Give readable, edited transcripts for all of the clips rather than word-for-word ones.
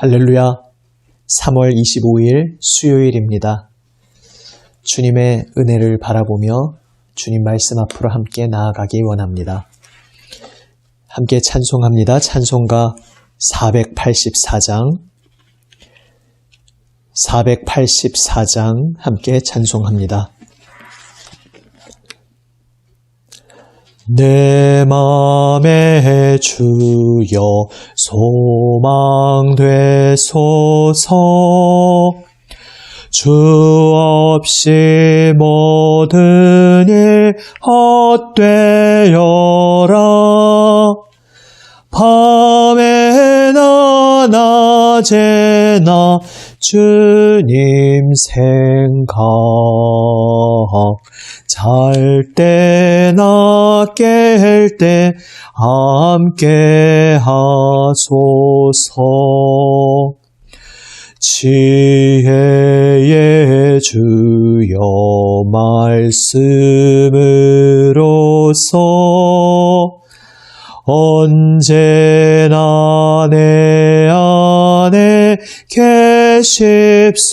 할렐루야. 3월 25일 수요일입니다. 주님의 은혜를 바라보며 주님 말씀 앞으로 함께 나아가기 원합니다. 함께 찬송합니다. 찬송가 484장 함께 찬송합니다. 내 맘에 주여 소망되소서. 주 없이 모든 일 헛되어라. 밤에나 낮에나 주님 생각, 잘 때나 깰 때 함께 하소서. 지혜의 주여 말씀으로서 언제나 내 안에 계십소서.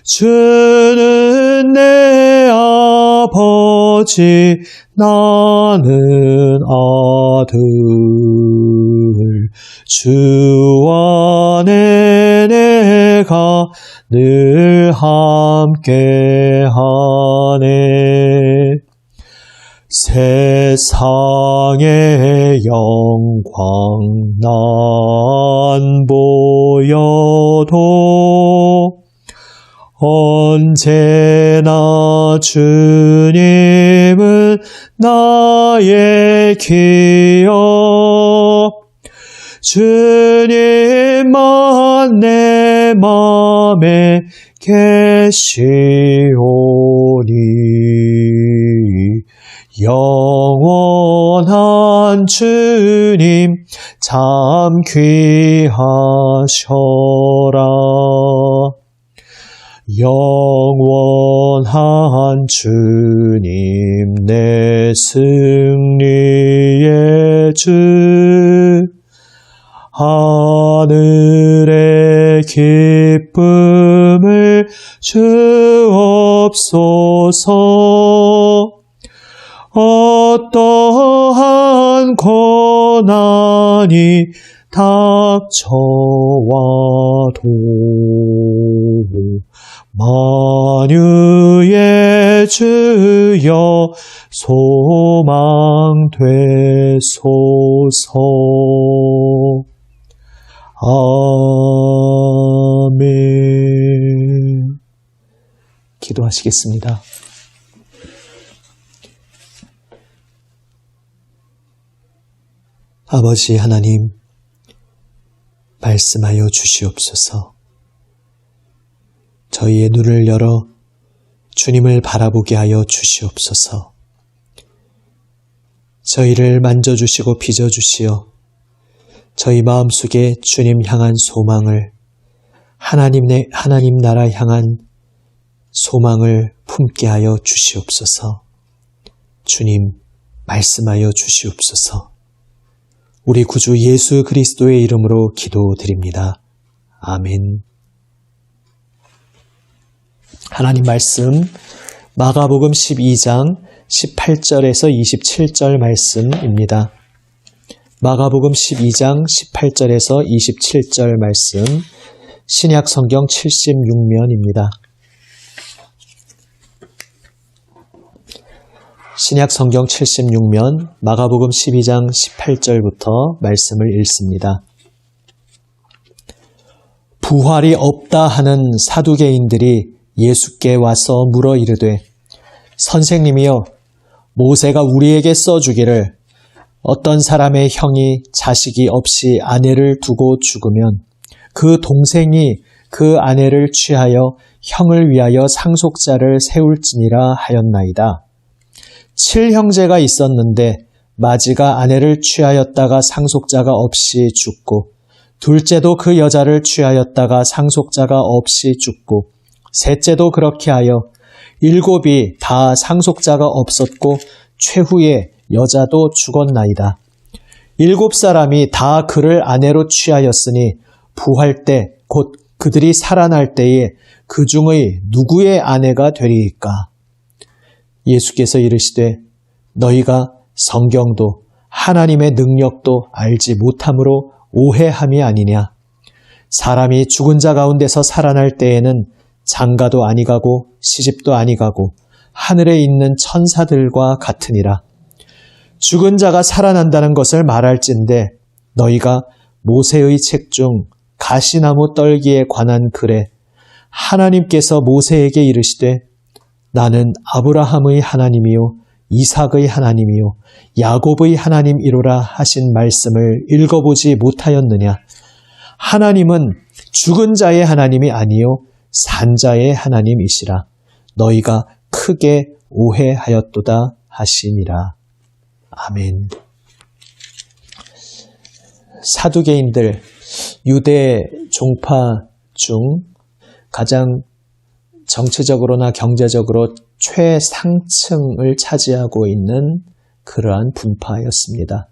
주는 내 아버지, 나는 아들. 주 안에 내가 늘 함께하네. 세상의 영광 난 보여도 언제나 주님은 나의 기억. 주님만 내 맘에 계시오니 영원한 주님 참 귀하셔라. 영원한 주님 내 승리의 주, 하늘의 기쁨을 주옵소서. 어떠한 고난이 닥쳐와도 만유의 주여 소망되소서. 아멘. 기도하시겠습니다. 아버지 하나님, 말씀하여 주시옵소서. 저희의 눈을 열어 주님을 바라보게 하여 주시옵소서. 저희를 만져주시고 빚어주시어 저희 마음속에 주님 향한 소망을, 하나님 나라 향한 소망을 품게 하여 주시옵소서. 주님, 말씀하여 주시옵소서. 우리 구주 예수 그리스도의 이름으로 기도드립니다. 아멘. 하나님 말씀 마가복음 12장 18절에서 27절 말씀입니다. 마가복음 12장 18절에서 27절 말씀, 신약 성경 76면입니다. 신약 성경 76면 마가복음 12장 18절부터 말씀을 읽습니다. 부활이 없다 하는 사두개인들이 예수께 와서 물어 이르되, 선생님이여, 모세가 우리에게 써주기를 어떤 사람의 형이 자식이 없이 아내를 두고 죽으면 그 동생이 그 아내를 취하여 형을 위하여 상속자를 세울지니라 하였나이다. 7형제가 있었는데 마지가 아내를 취하였다가 상속자가 없이 죽고, 둘째도 그 여자를 취하였다가 상속자가 없이 죽고, 셋째도 그렇게 하여 7이 다 상속자가 없었고 최후에 여자도 죽었나이다. 7사람이 다 그를 아내로 취하였으니 부활 때 곧 그들이 살아날 때에 그 중의 누구의 아내가 되리이까? 예수께서 이르시되 너희가 성경도 하나님의 능력도 알지 못함으로 오해함이 아니냐. 사람이 죽은 자 가운데서 살아날 때에는 장가도 아니가고 시집도 아니가고 하늘에 있는 천사들과 같으니라. 죽은 자가 살아난다는 것을 말할진대 너희가 모세의 책 중 가시나무 떨기에 관한 글에 하나님께서 모세에게 이르시되 나는 아브라함의 하나님이요 이삭의 하나님이요 야곱의 하나님이로라 하신 말씀을 읽어보지 못하였느냐. 하나님은 죽은 자의 하나님이 아니요 산 자의 하나님이시라. 너희가 크게 오해하였도다 하시니라. 아멘. 사두개인들, 유대 종파 중 가장 정치적으로나 경제적으로 최상층을 차지하고 있는 그러한 분파였습니다.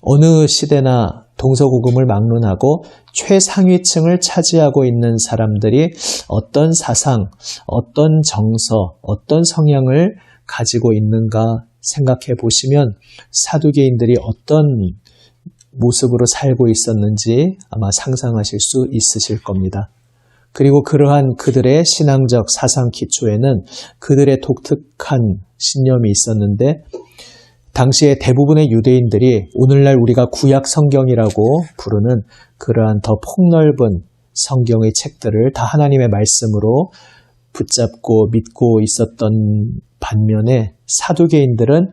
어느 시대나 동서고금을 막론하고 최상위층을 차지하고 있는 사람들이 어떤 사상, 어떤 정서, 어떤 성향을 가지고 있는가 생각해 보시면 사두개인들이 어떤 모습으로 살고 있었는지 아마 상상하실 수 있으실 겁니다. 그리고 그러한 그들의 신앙적 사상 기초에는 그들의 독특한 신념이 있었는데 당시에 대부분의 유대인들이 오늘날 우리가 구약 성경이라고 부르는 그러한 더 폭넓은 성경의 책들을 다 하나님의 말씀으로 붙잡고 믿고 있었던 반면에 사두개인들은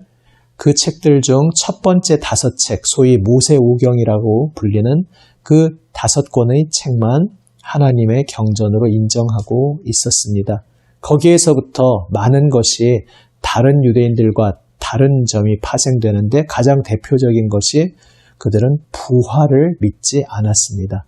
그 책들 중 첫 번째 5책, 소위 모세오경이라고 불리는 그 5권의 책만 하나님의 경전으로 인정하고 있었습니다. 거기에서부터 많은 것이 다른 유대인들과 다른 점이 파생되는데 가장 대표적인 것이 그들은 부활을 믿지 않았습니다.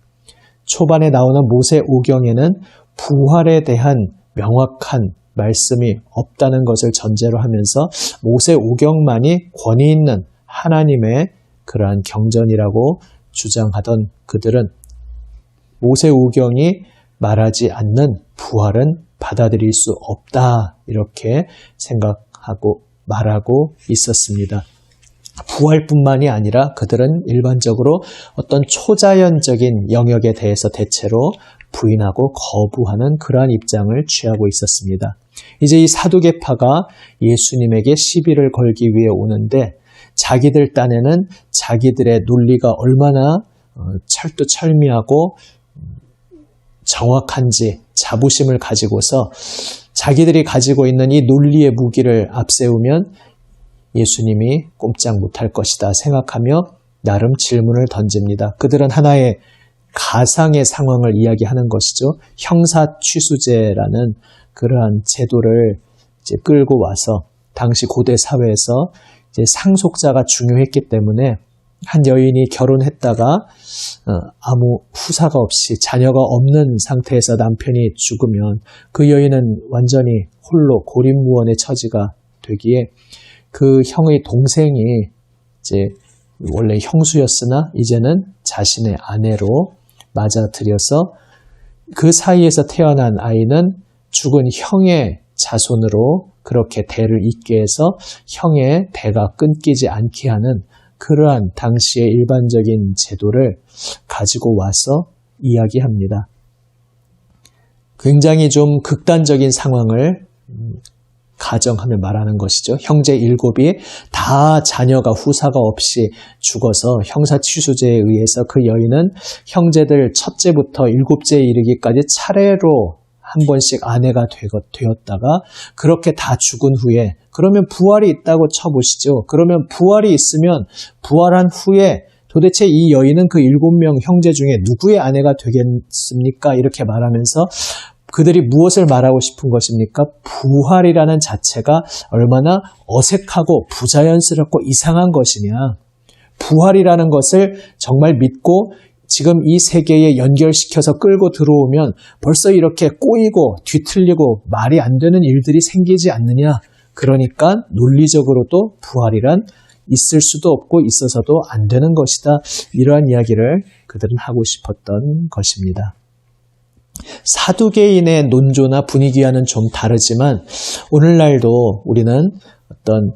초반에 나오는 모세오경에는 부활에 대한 명확한 말씀이 없다는 것을 전제로 하면서 모세오경만이 권위 있는 하나님의 그러한 경전이라고 주장하던 그들은 모세오경이 말하지 않는 부활은 받아들일 수 없다 이렇게 생각하고 말하고 있었습니다. 부활뿐만이 아니라 그들은 일반적으로 어떤 초자연적인 영역에 대해서 대체로 부인하고 거부하는 그러한 입장을 취하고 있었습니다. 이제 이 사두개파가 예수님에게 시비를 걸기 위해 오는데 자기들 딴에는 자기들의 논리가 얼마나 철두철미하고 정확한지 자부심을 가지고서 자기들이 가지고 있는 이 논리의 무기를 앞세우면 예수님이 꼼짝 못할 것이다 생각하며 나름 질문을 던집니다. 그들은 하나의 가상의 상황을 이야기하는 것이죠. 형사취수제라는 그러한 제도를 이제 끌고 와서 당시 고대 사회에서 이제 상속자가 중요했기 때문에 한 여인이 결혼했다가 아무 후사가 없이 자녀가 없는 상태에서 남편이 죽으면 그 여인은 완전히 홀로 고립무원의 처지가 되기에 그 형의 동생이 이제 원래 형수였으나 이제는 자신의 아내로 맞아들여서 그 사이에서 태어난 아이는 죽은 형의 자손으로 그렇게 대를 잇게 해서 형의 대가 끊기지 않게 하는 그러한 당시의 일반적인 제도를 가지고 와서 이야기합니다. 굉장히 좀 극단적인 상황을 가정하며 말하는 것이죠. 형제 7이 다 자녀가 후사가 없이 죽어서 형사취수제에 의해서 그 여인은 형제들 첫째부터 7째에 이르기까지 차례로 한 번씩 아내가 되었다가 그렇게 다 죽은 후에 그러면 부활이 있다고 쳐보시죠. 그러면 부활이 있으면 부활한 후에 도대체 이 여인은 그 7명 형제 중에 누구의 아내가 되겠습니까? 이렇게 말하면서 그들이 무엇을 말하고 싶은 것입니까? 부활이라는 자체가 얼마나 어색하고 부자연스럽고 이상한 것이냐. 부활이라는 것을 정말 믿고 지금 이 세계에 연결시켜서 끌고 들어오면 벌써 이렇게 꼬이고 뒤틀리고 말이 안 되는 일들이 생기지 않느냐. 그러니까 논리적으로도 부활이란 있을 수도 없고 있어서도 안 되는 것이다. 이러한 이야기를 그들은 하고 싶었던 것입니다. 사두개인의 논조나 분위기와는 좀 다르지만 오늘날도 우리는 어떤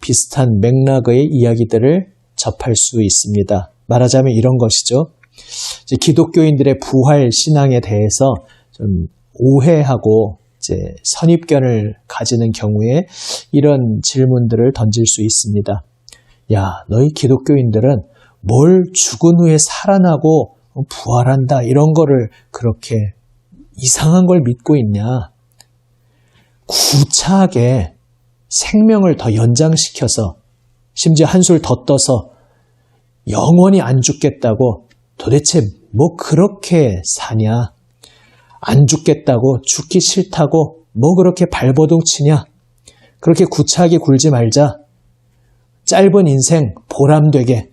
비슷한 맥락의 이야기들을 접할 수 있습니다. 말하자면 이런 것이죠. 이제 기독교인들의 부활 신앙에 대해서 좀 오해하고 이제 선입견을 가지는 경우에 이런 질문들을 던질 수 있습니다. 야, 너희 기독교인들은 뭘 죽은 후에 살아나고 부활한다 이런 거를 그렇게 이상한 걸 믿고 있냐? 구차하게 생명을 더 연장시켜서 심지어 한술 더 떠서 영원히 안 죽겠다고 도대체 뭐 그렇게 사냐? 안 죽겠다고 죽기 싫다고 뭐 그렇게 발버둥 치냐? 그렇게 구차하게 굴지 말자. 짧은 인생 보람되게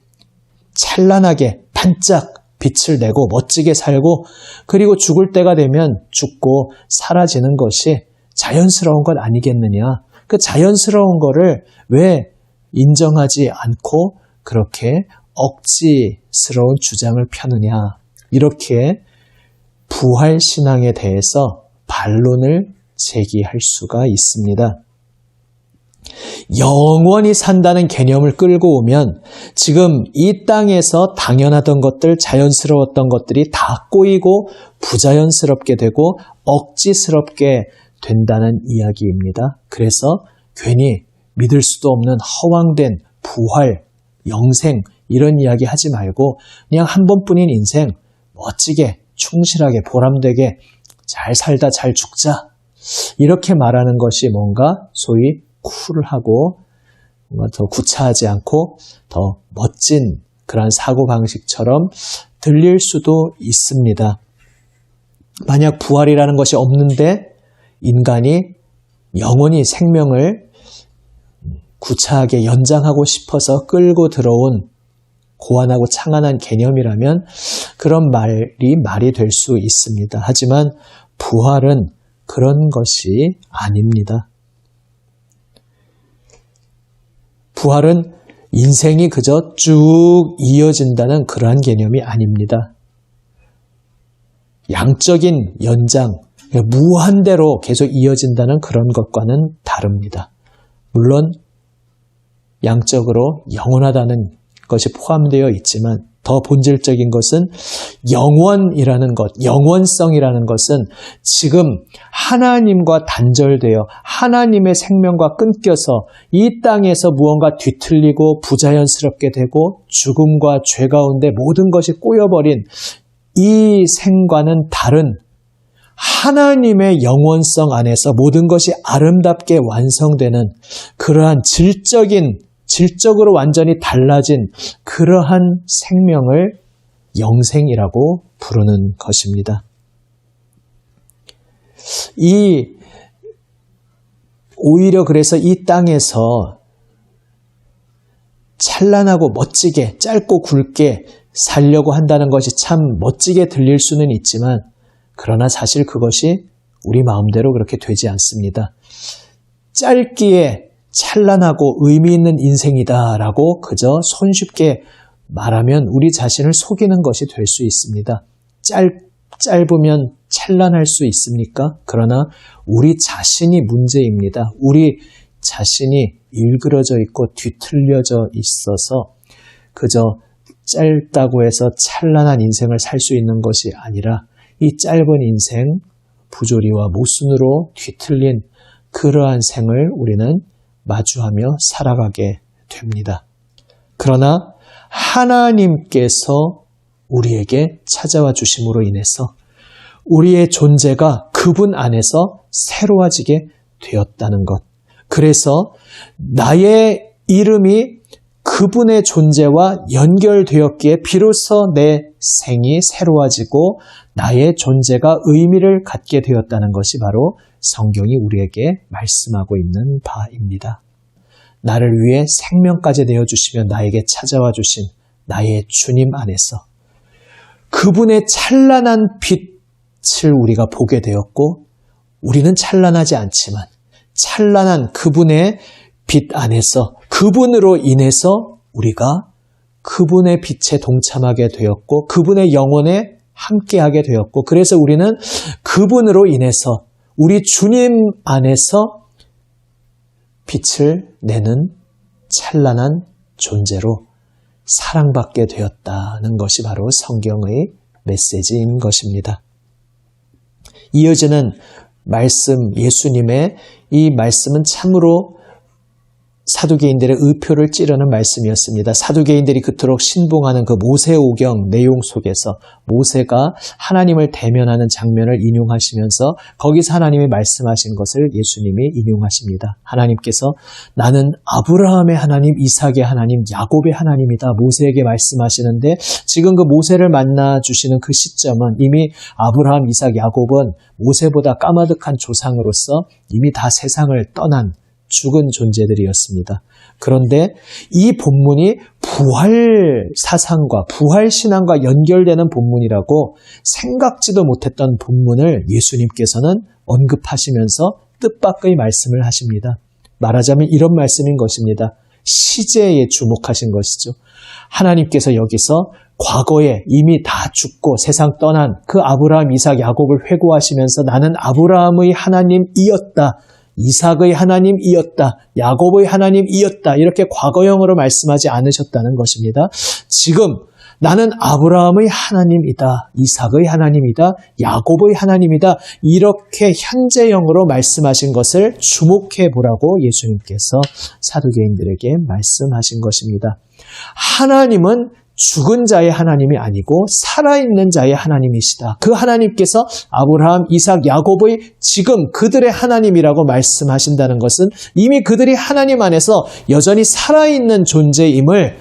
찬란하게 반짝 빛을 내고 멋지게 살고 그리고 죽을 때가 되면 죽고 사라지는 것이 자연스러운 것 아니겠느냐. 그 자연스러운 거를 왜 인정하지 않고 그렇게 억지스러운 주장을 펴느냐. 이렇게 부활신앙에 대해서 반론을 제기할 수가 있습니다. 영원히 산다는 개념을 끌고 오면 지금 이 땅에서 당연하던 것들, 자연스러웠던 것들이 다 꼬이고 부자연스럽게 되고 억지스럽게 된다는 이야기입니다. 그래서 괜히 믿을 수도 없는 허황된 부활, 영생 이런 이야기 하지 말고 그냥 한 번뿐인 인생 멋지게 충실하게 보람되게 잘 살다 잘 죽자 이렇게 말하는 것이 뭔가 소위 쿨하고 뭔가 더 구차하지 않고 더 멋진 그런 사고방식처럼 들릴 수도 있습니다. 만약 부활이라는 것이 없는데 인간이 영원히 생명을 구차하게 연장하고 싶어서 끌고 들어온 고안하고 창안한 개념이라면 그런 말이 될 수 있습니다. 하지만 부활은 그런 것이 아닙니다. 부활은 인생이 그저 쭉 이어진다는 그러한 개념이 아닙니다. 양적인 연장, 무한대로 계속 이어진다는 그런 것과는 다릅니다. 물론 양적으로 영원하다는 것이 포함되어 있지만 더 본질적인 것은 영원이라는 것, 영원성이라는 것은 지금 하나님과 단절되어 하나님의 생명과 끊겨서 이 땅에서 무언가 뒤틀리고 부자연스럽게 되고 죽음과 죄 가운데 모든 것이 꼬여버린 이 생과는 다른 하나님의 영원성 안에서 모든 것이 아름답게 완성되는 그러한 질적으로 완전히 달라진 그러한 생명을 영생이라고 부르는 것입니다. 오히려 그래서 이 땅에서 찬란하고 멋지게 짧고 굵게 살려고 한다는 것이 참 멋지게 들릴 수는 있지만 그러나 사실 그것이 우리 마음대로 그렇게 되지 않습니다. 짧기에 찬란하고 의미 있는 인생이다라고 그저 손쉽게 말하면 우리 자신을 속이는 것이 될 수 있습니다. 짧으면 찬란할 수 있습니까? 그러나 우리 자신이 문제입니다. 우리 자신이 일그러져 있고 뒤틀려져 있어서 그저 짧다고 해서 찬란한 인생을 살 수 있는 것이 아니라 이 짧은 인생, 부조리와 모순으로 뒤틀린 그러한 생을 우리는 마주하며 살아가게 됩니다. 그러나 하나님께서 우리에게 찾아와 주심으로 인해서 우리의 존재가 그분 안에서 새로워지게 되었다는 것. 그래서 나의 이름이 그분의 존재와 연결되었기에 비로소 내 생이 새로워지고 나의 존재가 의미를 갖게 되었다는 것이 바로 성경이 우리에게 말씀하고 있는 바입니다. 나를 위해 생명까지 내어주시며 나에게 찾아와 주신 나의 주님 안에서 그분의 찬란한 빛을 우리가 보게 되었고 우리는 찬란하지 않지만 찬란한 그분의 빛 안에서 그분으로 인해서 우리가 그분의 빛에 동참하게 되었고 그분의 영혼에 함께하게 되었고 그래서 우리는 그분으로 인해서 우리 주님 안에서 빛을 내는 찬란한 존재로 사랑받게 되었다는 것이 바로 성경의 메시지인 것입니다. 이어지는 말씀, 예수님의 이 말씀은 참으로 사두개인들의 의표를 찌르는 말씀이었습니다. 사두개인들이 그토록 신봉하는 그 모세오경 내용 속에서 모세가 하나님을 대면하는 장면을 인용하시면서 거기서 하나님이 말씀하신 것을 예수님이 인용하십니다. 하나님께서 나는 아브라함의 하나님, 이삭의 하나님, 야곱의 하나님이다. 모세에게 말씀하시는데 지금 그 모세를 만나주시는 그 시점은 이미 아브라함, 이삭, 야곱은 모세보다 까마득한 조상으로서 이미 다 세상을 떠난 죽은 존재들이었습니다. 그런데 이 본문이 부활 사상과 부활 신앙과 연결되는 본문이라고 생각지도 못했던 본문을 예수님께서는 언급하시면서 뜻밖의 말씀을 하십니다. 말하자면 이런 말씀인 것입니다. 시제에 주목하신 것이죠. 하나님께서 여기서 과거에 이미 다 죽고 세상 떠난 그 아브라함, 이삭, 야곱을 회고하시면서 나는 아브라함의 하나님이었다. 이삭의 하나님이었다. 야곱의 하나님이었다. 이렇게 과거형으로 말씀하지 않으셨다는 것입니다. 지금 나는 아브라함의 하나님이다. 이삭의 하나님이다. 야곱의 하나님이다. 이렇게 현재형으로 말씀하신 것을 주목해 보라고 예수님께서 사두개인들에게 말씀하신 것입니다. 하나님은 죽은 자의 하나님이 아니고 살아있는 자의 하나님이시다. 그 하나님께서 아브라함, 이삭, 야곱의 지금 그들의 하나님이라고 말씀하신다는 것은 이미 그들이 하나님 안에서 여전히 살아있는 존재임을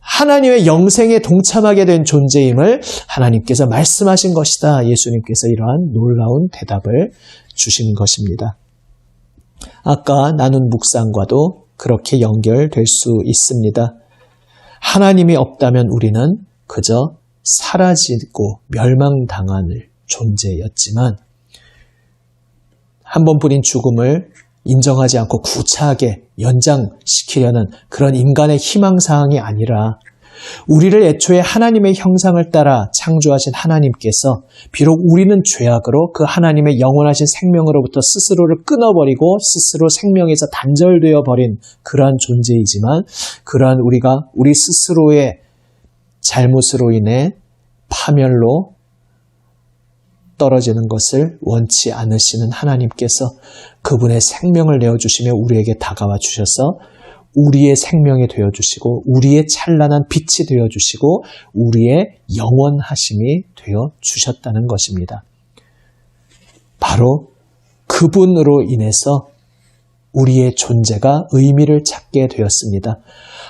하나님의 영생에 동참하게 된 존재임을 하나님께서 말씀하신 것이다. 예수님께서 이러한 놀라운 대답을 주신 것입니다. 아까 나눈 묵상과도 그렇게 연결될 수 있습니다. 하나님이 없다면 우리는 그저 사라지고 멸망당할 존재였지만 한 번뿐인 죽음을 인정하지 않고 구차하게 연장시키려는 그런 인간의 희망사항이 아니라 우리를 애초에 하나님의 형상을 따라 창조하신 하나님께서 비록 우리는 죄악으로 그 하나님의 영원하신 생명으로부터 스스로를 끊어버리고 스스로 생명에서 단절되어 버린 그러한 존재이지만 그러한 우리가 우리 스스로의 잘못으로 인해 파멸로 떨어지는 것을 원치 않으시는 하나님께서 그분의 생명을 내어주시며 우리에게 다가와 주셔서 우리의 생명이 되어주시고 우리의 찬란한 빛이 되어주시고 우리의 영원하심이 되어주셨다는 것입니다. 바로 그분으로 인해서 우리의 존재가 의미를 찾게 되었습니다.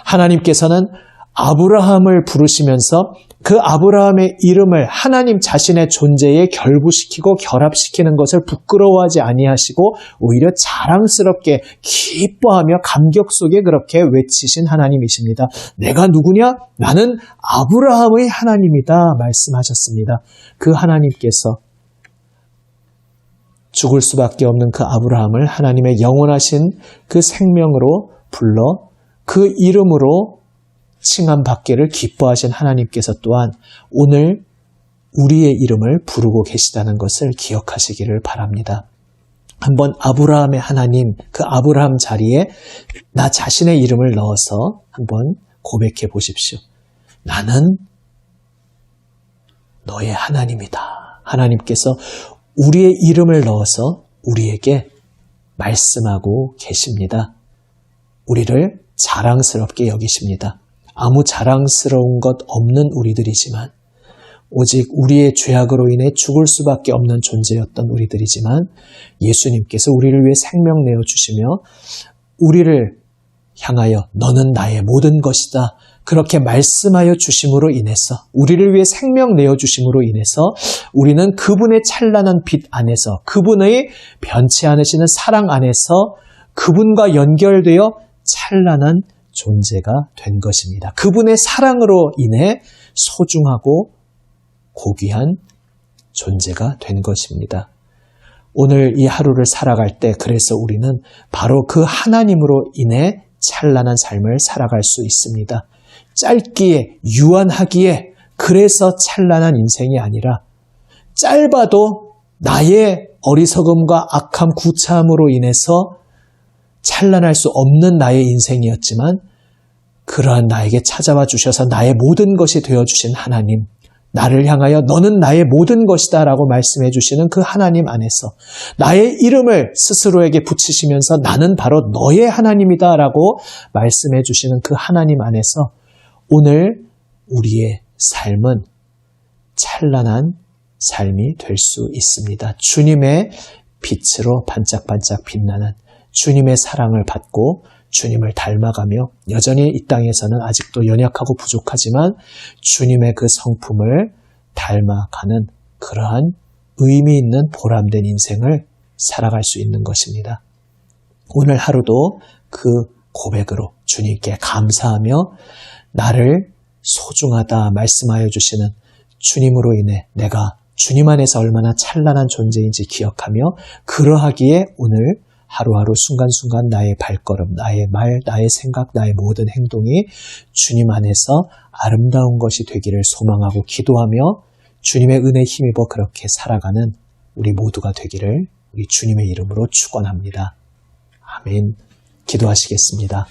하나님께서는 아브라함을 부르시면서 그 아브라함의 이름을 하나님 자신의 존재에 결부시키고 결합시키는 것을 부끄러워하지 아니하시고 오히려 자랑스럽게 기뻐하며 감격 속에 그렇게 외치신 하나님이십니다. 내가 누구냐? 나는 아브라함의 하나님이다 말씀하셨습니다. 그 하나님께서 죽을 수밖에 없는 그 아브라함을 하나님의 영원하신 그 생명으로 불러 그 이름으로 칭함받기를 기뻐하신 하나님께서 또한 오늘 우리의 이름을 부르고 계시다는 것을 기억하시기를 바랍니다. 한번 아브라함의 하나님, 그 아브라함 자리에 나 자신의 이름을 넣어서 한번 고백해 보십시오. 나는 너의 하나님이다. 하나님께서 우리의 이름을 넣어서 우리에게 말씀하고 계십니다. 우리를 자랑스럽게 여기십니다. 아무 자랑스러운 것 없는 우리들이지만 오직 우리의 죄악으로 인해 죽을 수밖에 없는 존재였던 우리들이지만 예수님께서 우리를 위해 생명 내어주시며 우리를 향하여 너는 나의 모든 것이다. 그렇게 말씀하여 주심으로 인해서 우리를 위해 생명 내어주심으로 인해서 우리는 그분의 찬란한 빛 안에서 그분의 변치 않으시는 사랑 안에서 그분과 연결되어 찬란한 존재가 된 것입니다. 그분의 사랑으로 인해 소중하고 고귀한 존재가 된 것입니다. 오늘 이 하루를 살아갈 때 그래서 우리는 바로 그 하나님으로 인해 찬란한 삶을 살아갈 수 있습니다. 짧기에, 유한하기에 그래서 찬란한 인생이 아니라 짧아도 나의 어리석음과 악함, 구차함으로 인해서 찬란할 수 없는 나의 인생이었지만 그러한 나에게 찾아와 주셔서 나의 모든 것이 되어주신 하나님, 나를 향하여 너는 나의 모든 것이다 라고 말씀해 주시는 그 하나님 안에서 나의 이름을 스스로에게 붙이시면서 나는 바로 너의 하나님이다 라고 말씀해 주시는 그 하나님 안에서 오늘 우리의 삶은 찬란한 삶이 될 수 있습니다. 주님의 빛으로 반짝반짝 빛나는 주님의 사랑을 받고 주님을 닮아가며 여전히 이 땅에서는 아직도 연약하고 부족하지만 주님의 그 성품을 닮아가는 그러한 의미 있는 보람된 인생을 살아갈 수 있는 것입니다. 오늘 하루도 그 고백으로 주님께 감사하며 나를 소중하다 말씀하여 주시는 주님으로 인해 내가 주님 안에서 얼마나 찬란한 존재인지 기억하며 그러하기에 오늘 하루하루 순간순간 나의 발걸음, 나의 말, 나의 생각, 나의 모든 행동이 주님 안에서 아름다운 것이 되기를 소망하고 기도하며 주님의 은혜에 힘입어 그렇게 살아가는 우리 모두가 되기를 우리 주님의 이름으로 축원합니다. 아멘. 기도하시겠습니다.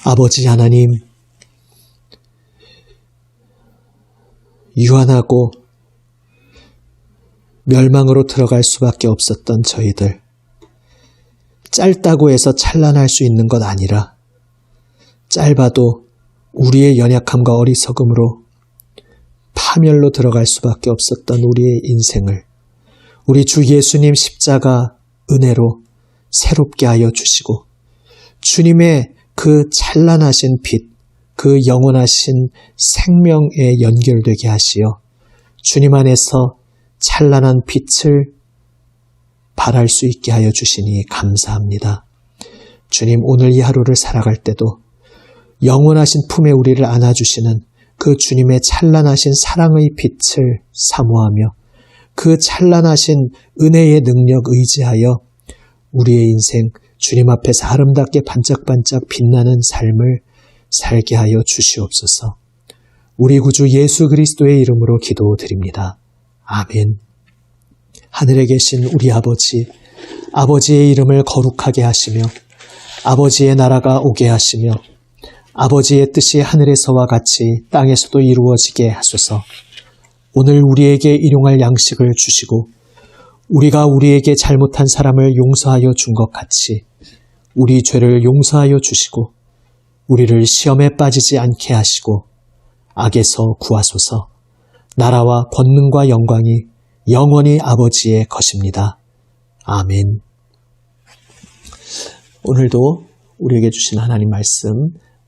아버지 하나님, 유한하고 멸망으로 들어갈 수밖에 없었던 저희들, 짧다고 해서 찬란할 수 있는 것 아니라 짧아도 우리의 연약함과 어리석음으로 파멸로 들어갈 수밖에 없었던 우리의 인생을 우리 주 예수님 십자가 은혜로 새롭게 하여 주시고 주님의 그 찬란하신 빛, 그 영원하신 생명에 연결되게 하시어 주님 안에서 찬란한 빛을 발할 수 있게 하여 주시니 감사합니다. 주님, 오늘 이 하루를 살아갈 때도 영원하신 품에 우리를 안아주시는 그 주님의 찬란하신 사랑의 빛을 사모하며 그 찬란하신 은혜의 능력 의지하여 우리의 인생 주님 앞에서 아름답게 반짝반짝 빛나는 삶을 살게 하여 주시옵소서. 우리 구주 예수 그리스도의 이름으로 기도드립니다. 아멘. 하늘에 계신 우리 아버지, 아버지의 이름을 거룩하게 하시며 아버지의 나라가 오게 하시며 아버지의 뜻이 하늘에서와 같이 땅에서도 이루어지게 하소서. 오늘 우리에게 일용할 양식을 주시고 우리가 우리에게 잘못한 사람을 용서하여 준 것 같이 우리 죄를 용서하여 주시고 우리를 시험에 빠지지 않게 하시고 악에서 구하소서. 나라와 권능과 영광이 영원히 아버지의 것입니다. 아멘. 오늘도 우리에게 주신 하나님 말씀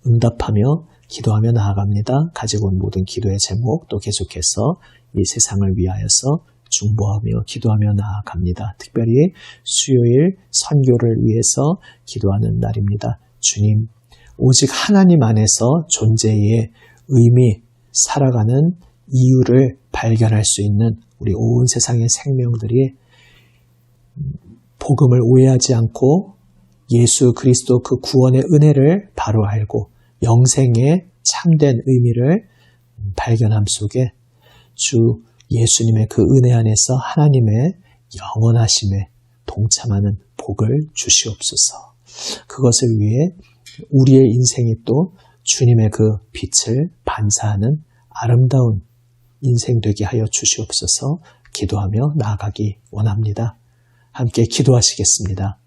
응답하며 기도하며 나아갑니다. 가지고 온 모든 기도의 제목 또 계속해서 이 세상을 위하여서 중보하며 기도하며 나아갑니다. 특별히 수요일 선교를 위해서 기도하는 날입니다. 주님, 오직 하나님 안에서 존재의 의미, 살아가는 이유를 발견할 수 있는 우리 온 세상의 생명들이 복음을 오해하지 않고 예수 그리스도 그 구원의 은혜를 바로 알고 영생의 참된 의미를 발견함 속에 주 예수님의 그 은혜 안에서 하나님의 영원하심에 동참하는 복을 주시옵소서. 그것을 위해 우리의 인생이 또 주님의 그 빛을 반사하는 아름다운 인생 되게 하여 주시옵소서. 기도하며 나아가기 원합니다. 함께 기도하시겠습니다.